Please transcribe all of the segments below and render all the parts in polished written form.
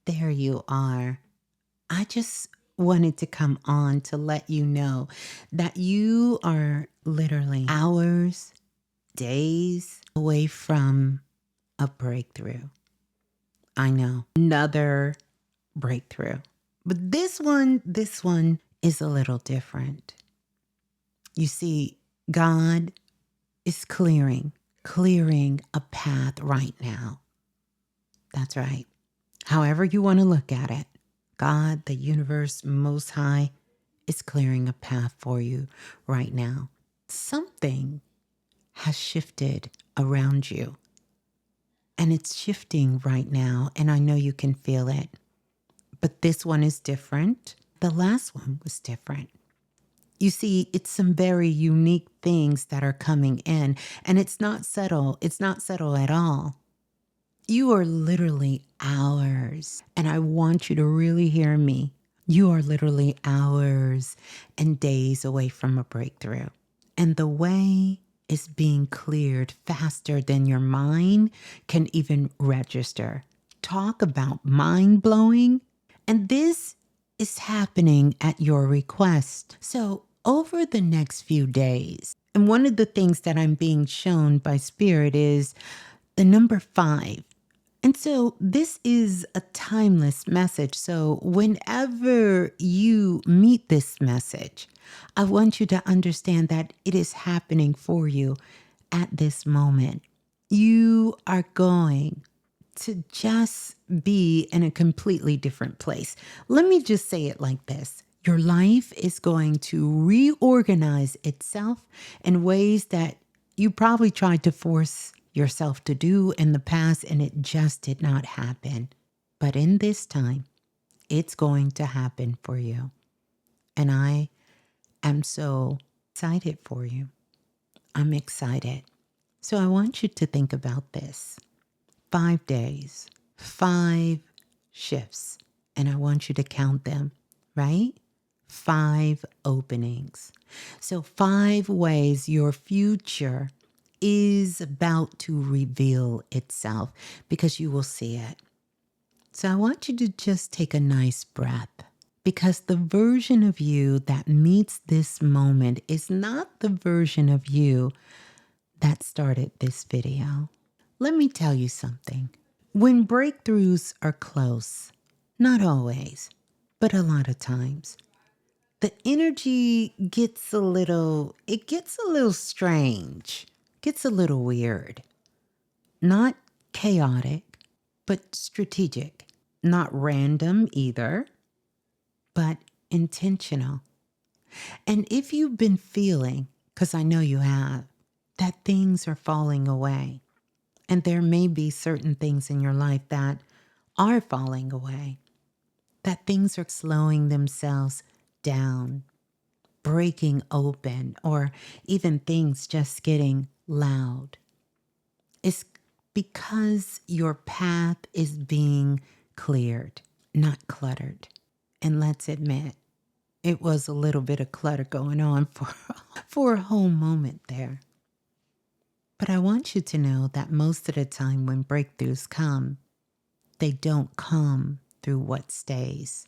There you are. I just wanted to come on to let you know that you are literally hours, days away from a breakthrough. I know, another breakthrough. But this one is a little different. You see, God is clearing a path right now. That's right. However you want to look at it, God, the universe, Most High, is clearing a path for you right now. Something has shifted around you, and it's shifting right now, and I know you can feel it. But this one is different. The last one was different. You see, it's some very unique things that are coming in, and it's not subtle. It's not subtle at all. You are literally hours, and I want you to really hear me. You are literally hours and days away from a breakthrough. And the way is being cleared faster than your mind can even register. Talk about mind blowing. And this is happening at your request. So, over the next few days, and one of the things that I'm being shown by Spirit is the number 5. And so this is a timeless message. So whenever you meet this message, I want you to understand that it is happening for you at this moment. You are going to just be in a completely different place. Let me just say it like this. Your life is going to reorganize itself in ways that you probably tried to force yourself to do in the past, and it just did not happen. But in this time, it's going to happen for you. And I am so excited for you. I'm excited. So I want you to think about this. 5 days, 5 shifts, and I want you to count them, right? 5 openings. So 5 ways your future is about to reveal itself because you will see it. So I want you to just take a nice breath because the version of you that meets this moment is not the version of you that started this video. Let me tell you something. When breakthroughs are close, not always, but a lot of times, the energy gets a little strange, gets a little weird. Not chaotic, but strategic. Not random either, but intentional. And if you've been feeling, because I know you have, that things are falling away, and there may be certain things in your life that are falling away, that things are slowing themselves down, breaking open, or even things just getting loud. It's because your path is being cleared, not cluttered. And let's admit, it was a little bit of clutter going on for a whole moment there. But I want you to know that most of the time when breakthroughs come, they don't come through what stays.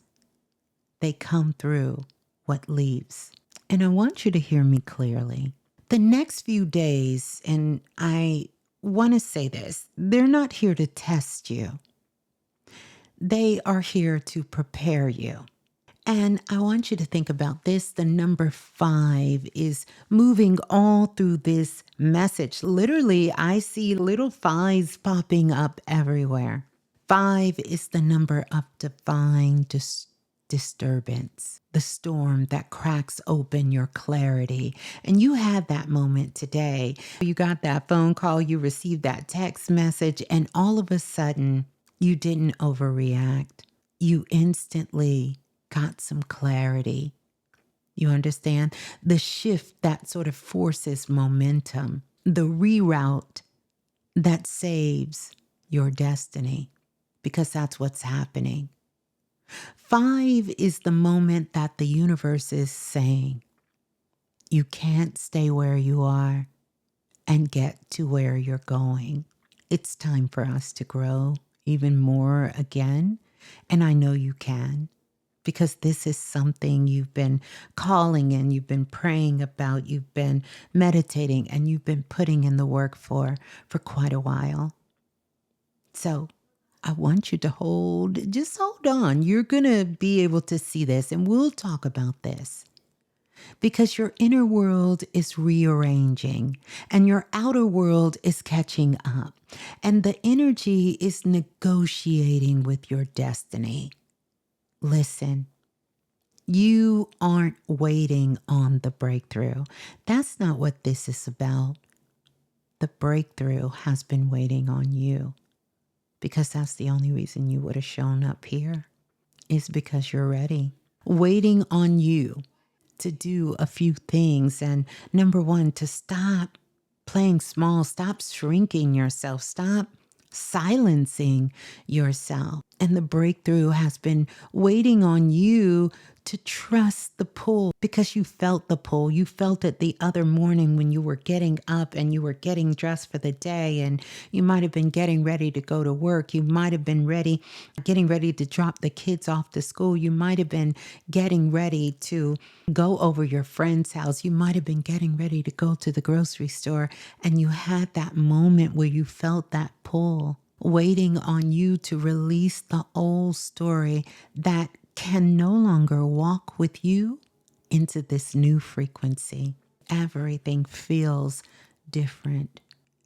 They come through what leaves. And I want you to hear me clearly. The next few days, and I want to say this, they're not here to test you. They are here to prepare you. And I want you to think about this. The number 5 is moving all through this message. Literally, I see little 5s popping up everywhere. 5 is the number of divine disturbance, the storm that cracks open your clarity. And you had that moment today. You got that phone call, you received that text message, and all of a sudden, you didn't overreact. You instantly got some clarity. You understand? The shift that sort of forces momentum, the reroute that saves your destiny, because that's what's happening. 5 is the moment that the universe is saying, you can't stay where you are and get to where you're going. It's time for us to grow even more again. And I know you can, because this is something you've been calling in, you've been praying about, you've been meditating, and you've been putting in the work for quite a while. So I want you to just hold on. You're going to be able to see this, and we'll talk about this, because your inner world is rearranging and your outer world is catching up, and the energy is negotiating with your destiny. Listen, you aren't waiting on the breakthrough. That's not what this is about. The breakthrough has been waiting on you, because that's the only reason you would have shown up here, is because you're ready. Waiting on you to do a few things. And number one, to stop playing small, stop shrinking yourself, stop silencing yourself. And the breakthrough has been waiting on you to trust the pull, because you felt the pull. You felt it the other morning when you were getting up and you were getting dressed for the day, and you might have been getting ready to go to work. You might have been getting ready to drop the kids off to school. You might have been getting ready to go over your friend's house. You might have been getting ready to go to the grocery store, and you had that moment where you felt that pull waiting on you to release the old story that can no longer walk with you into this new frequency. Everything feels different.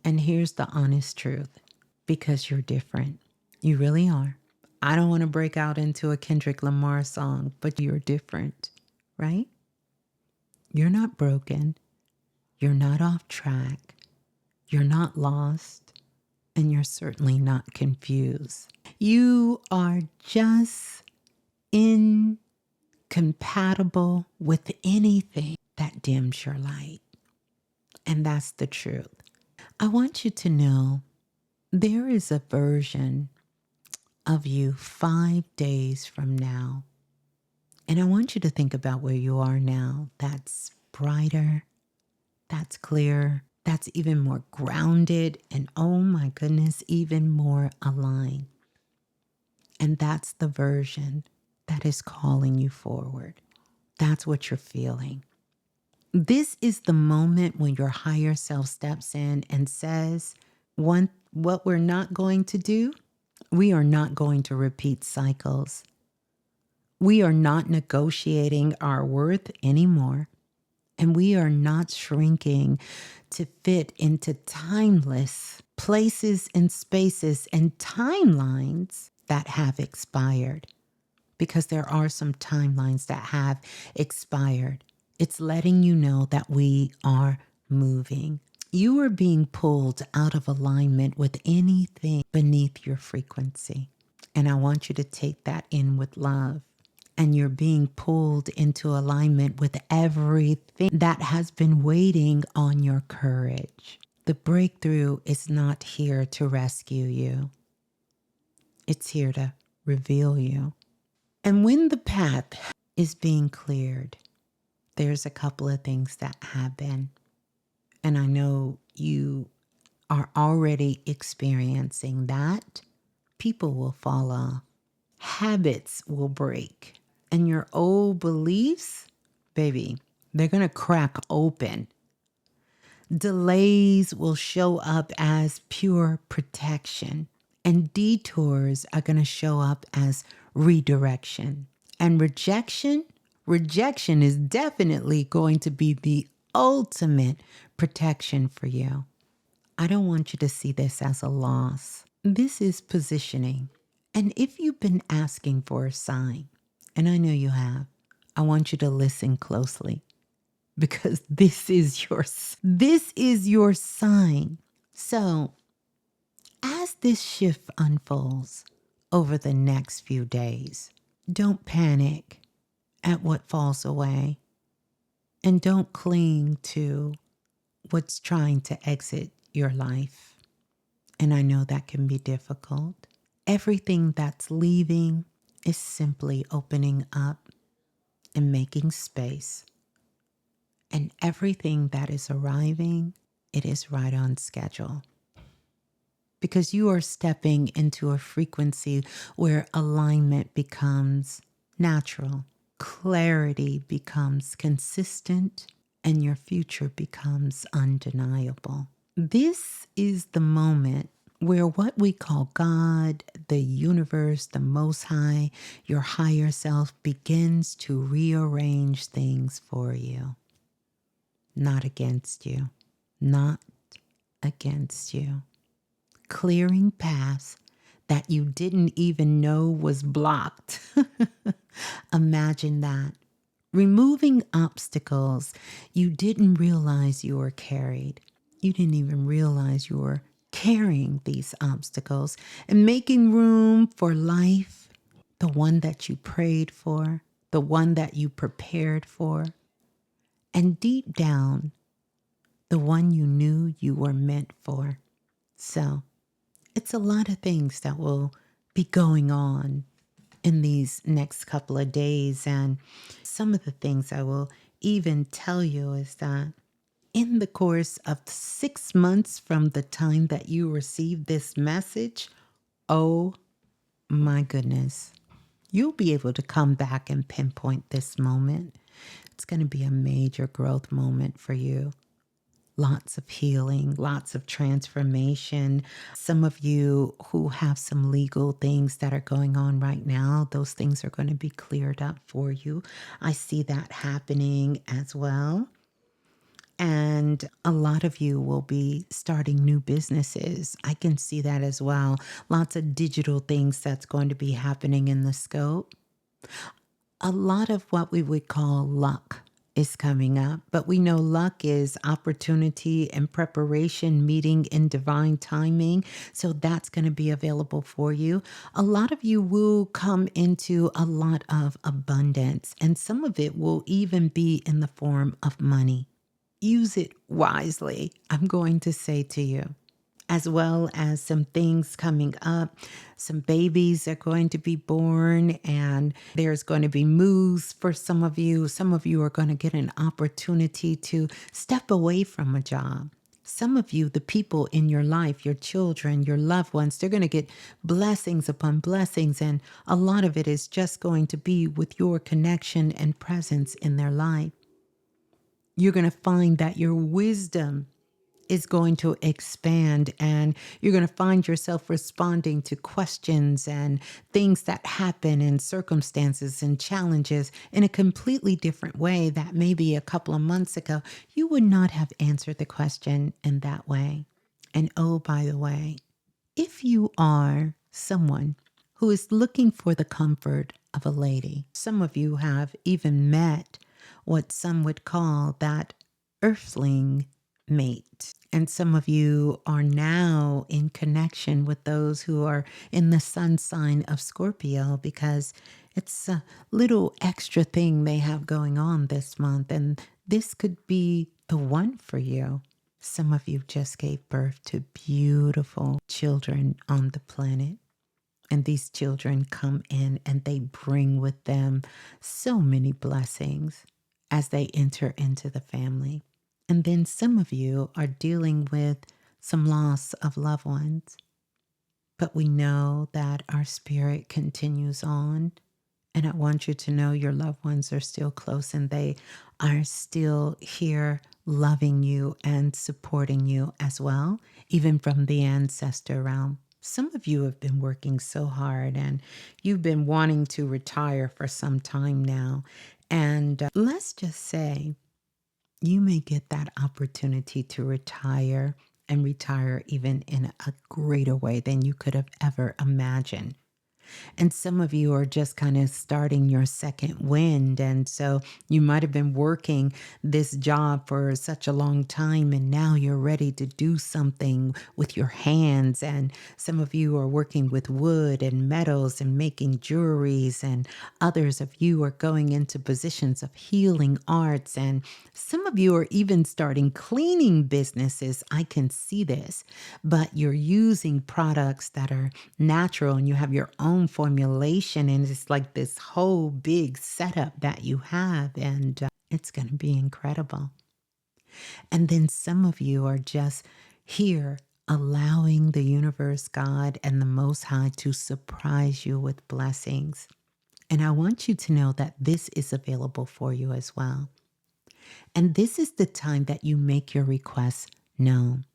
And here's the honest truth, because you're different. You really are. I don't want to break out into a Kendrick Lamar song, but you're different, right? You're not broken. You're not off track. You're not lost. And you're certainly not confused. You are just incompatible with anything that dims your light. And that's the truth. I want you to know there is a version of you 5 days from now. And I want you to think about where you are now. That's brighter, that's clearer, that's even more grounded, and oh my goodness, even more aligned. And that's the version that is calling you forward. That's what you're feeling. This is the moment when your higher self steps in and says, what we're not going to do, we are not going to repeat cycles. We are not negotiating our worth anymore. And we are not shrinking to fit into timeless places and spaces and timelines that have expired. Because there are some timelines that have expired. It's letting you know that we are moving. You are being pulled out of alignment with anything beneath your frequency. And I want you to take that in with love. And you're being pulled into alignment with everything that has been waiting on your courage. The breakthrough is not here to rescue you. It's here to reveal you. And when the path is being cleared, there's a couple of things that happen. And I know you are already experiencing that. People will fall off. Habits will break. And your old beliefs, baby, they're going to crack open. Delays will show up as pure protection. And detours are going to show up as redirection. And rejection is definitely going to be the ultimate protection for you. I don't want you to see this as a loss. This is positioning. And if you've been asking for a sign, and I know you have, I want you to listen closely, because this is your sign. So, as this shift unfolds over the next few days, don't panic at what falls away, and don't cling to what's trying to exit your life. And I know that can be difficult. Everything that's leaving is simply opening up and making space. And everything that is arriving, it is right on schedule. because you are stepping into a frequency where alignment becomes natural, clarity becomes consistent, and your future becomes undeniable. This is the moment where what we call God, the universe, the Most High, your higher self begins to rearrange things for you, not against you, not against you. Clearing paths that you didn't even know was blocked. Imagine that. Removing obstacles you didn't realize you were carried. You didn't even realize you were carrying these obstacles and making room for life, the one that you prayed for, the one that you prepared for, and deep down, the one you knew you were meant for. So, it's a lot of things that will be going on in these next couple of days. And some of the things I will even tell you is that in the course of 6 months from the time that you received this message, oh my goodness, you'll be able to come back and pinpoint this moment. It's going to be a major growth moment for you. Lots of healing, lots of transformation. Some of you who have some legal things that are going on right now, those things are going to be cleared up for you. I see that happening as well. And a lot of you will be starting new businesses. I can see that as well. Lots of digital things that's going to be happening in the scope. A lot of what we would call luck is coming up, but we know luck is opportunity and preparation meeting in divine timing. So that's going to be available for you. A lot of you will come into a lot of abundance, and some of it will even be in the form of money. Use it wisely, I'm going to say to you, as well as some things coming up. Some babies are going to be born, and there's going to be moves for some of you. Some of you are going to get an opportunity to step away from a job. Some of you, the people in your life, your children, your loved ones, they're going to get blessings upon blessings, and a lot of it is just going to be with your connection and presence in their life. You're going to find that your wisdom is going to expand, and you're going to find yourself responding to questions and things that happen and circumstances and challenges in a completely different way that maybe a couple of months ago you would not have answered the question in that way. And oh, by the way, if you are someone who is looking for the comfort of a lady, some of you have even met what some would call that earthling mate. And some of you are now in connection with those who are in the sun sign of Scorpio, because it's a little extra thing they have going on this month. And this could be the one for you. Some of you just gave birth to beautiful children on the planet. And these children come in and they bring with them so many blessings as they enter into the family. And then some of you are dealing with some loss of loved ones. But we know that our spirit continues on. And I want you to know your loved ones are still close, and they are still here loving you and supporting you as well, even from the ancestor realm. Some of you have been working so hard, and you've been wanting to retire for some time now. And let's just say you may get that opportunity to retire, and retire even in a greater way than you could have ever imagined. And some of you are just kind of starting your second wind. And so you might have been working this job for such a long time, and now you're ready to do something with your hands. And some of you are working with wood and metals and making jewelries, and others of you are going into positions of healing arts. And some of you are even starting cleaning businesses. I can see this, but you're using products that are natural, and you have your own formulation, and it's like this whole big setup that you have, and it's going to be incredible. And then some of you are just here allowing the universe, God, and the Most High to surprise you with blessings. And I want you to know that this is available for you as well. And this is the time that you make your requests known.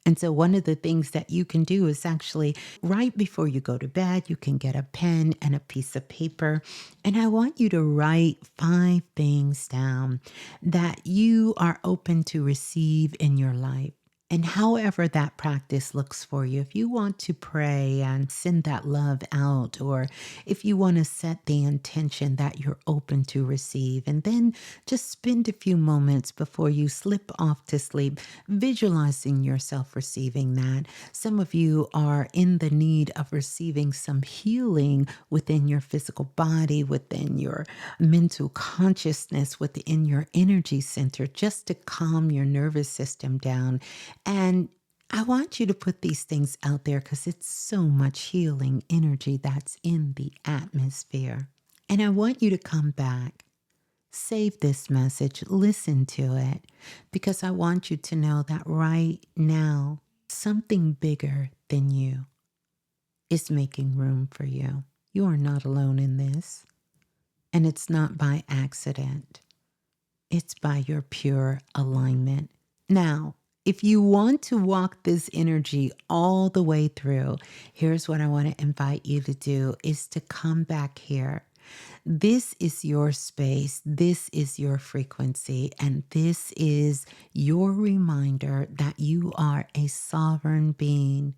And so one of the things that you can do is actually right before you go to bed, you can get a pen and a piece of paper. And I want you to write 5 things down that you are open to receive in your life. And however that practice looks for you, if you want to pray and send that love out, or if you want to set the intention that you're open to receive, and then just spend a few moments before you slip off to sleep, visualizing yourself receiving that. Some of you are in the need of receiving some healing within your physical body, within your mental consciousness, within your energy center, just to calm your nervous system down. And I want you to put these things out there because it's so much healing energy that's in the atmosphere. And I want you to come back, save this message, listen to it, because I want you to know that right now, something bigger than you is making room for you. You are not alone in this. And it's not by accident. It's by your pure alignment. Now, if you want to walk this energy all the way through, here's what I want to invite you to do is to come back here. This is your space. This is your frequency. And this is your reminder that you are a sovereign being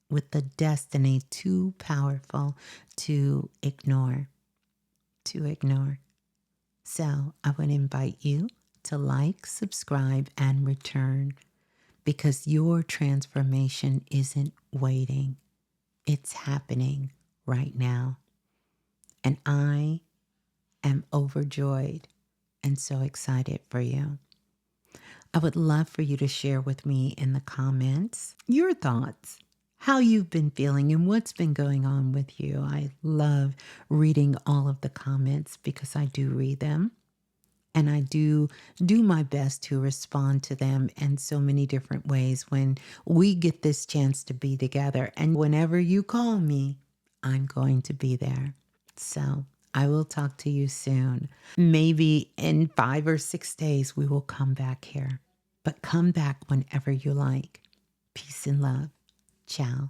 with the destiny too powerful to ignore. To ignore. So I would invite you to like, subscribe, and return because your transformation isn't waiting. It's happening right now. And I am overjoyed and so excited for you. I would love for you to share with me in the comments your thoughts, how you've been feeling and what's been going on with you. I love reading all of the comments because I do read them. And I do my best to respond to them in so many different ways when we get this chance to be together. And whenever you call me, I'm going to be there. So I will talk to you soon. Maybe in 5 or 6 days, we will come back here. But come back whenever you like. Peace and love. Ciao.